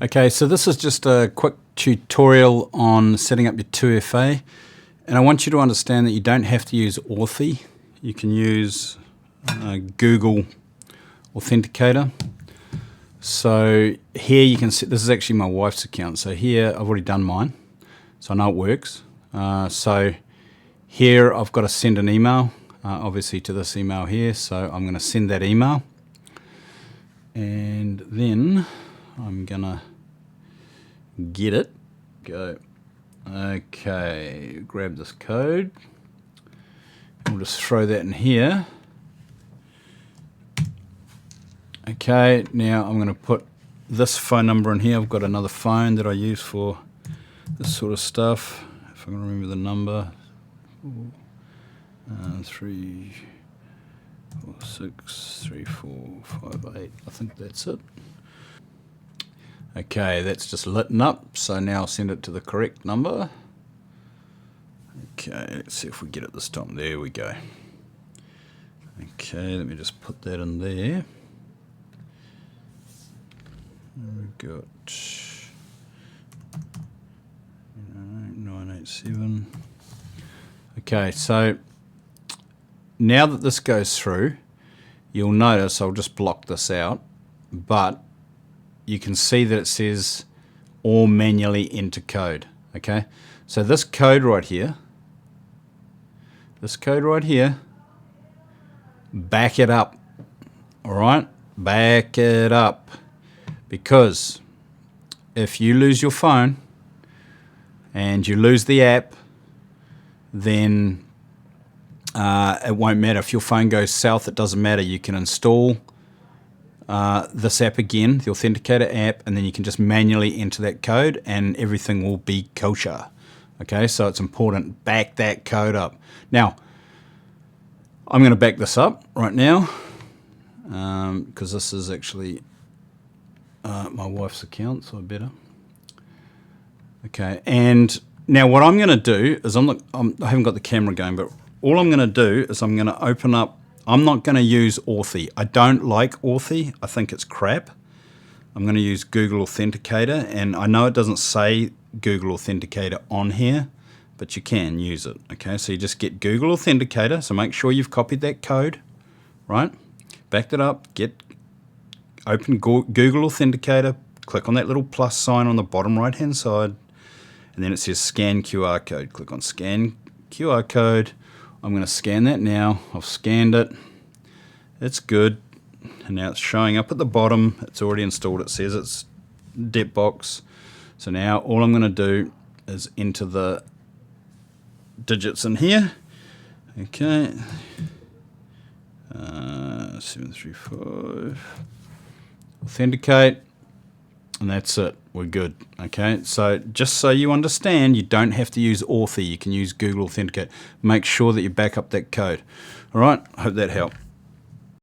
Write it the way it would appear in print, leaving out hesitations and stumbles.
Okay, so this is just a quick tutorial on setting up your 2FA, and I want you to understand that you don't have to use Authy. You can use Google Authenticator. So here you can see, this is actually my wife's account. So here I've already done mine, so I know it works. So here I've got to send an email, obviously to this email here. So I'm going to send that email, and then I'm going to get it. Go. Okay, grab this code. We'll just throw that in here. Okay, now I'm going to put this phone number in here. I've got another phone that I use for this sort of stuff. If I can remember the number. 3, 4, 6, 3, 4, 5, 8. I think that's it. Okay, that's just lit up. So now I'll send it to the correct number. Okay, let's see if we get it this time. There we go. Okay, let me just put that in there. We've got 987. Okay, so now that this goes through, you'll notice I'll just block this out, but you can see that it says or manually enter code. Okay, so this code right here, back it up. All right, back it up. Because if you lose your phone and you lose the app, then it won't matter. If your phone goes south, it doesn't matter. You can install this app again, the Authenticator app, and then you can just manually enter that code and everything will be kosher. Okay, so it's important. Back that code up. Now, I'm going to back this up right now because this is actually my wife's account, so I better. Okay, and now what I'm going to do is I haven't got the camera going, but all I'm going to do is I'm going to open up. I'm not going to use Authy. I don't like Authy. I think it's crap. I'm going to use Google Authenticator, and I know it doesn't say Google Authenticator on here, but you can use it. Okay, so you just get Google Authenticator. So make sure you've copied that code, right? Backed it up. Open Google Authenticator, click on that little plus sign on the bottom right hand side, and then it says scan QR code. Click on scan QR code. I'm going to scan that now. I've scanned it. It's good. And now it's showing up at the bottom. It's already installed. It says it's DEBTBOX. So now all I'm going to do is enter the digits in here. Okay. 735. Authenticate, and that's it. We're good. Okay, so just so you understand, you don't have to use Authy. You can use Google Authenticate. Make sure that you back up that code. All right, I hope that helped.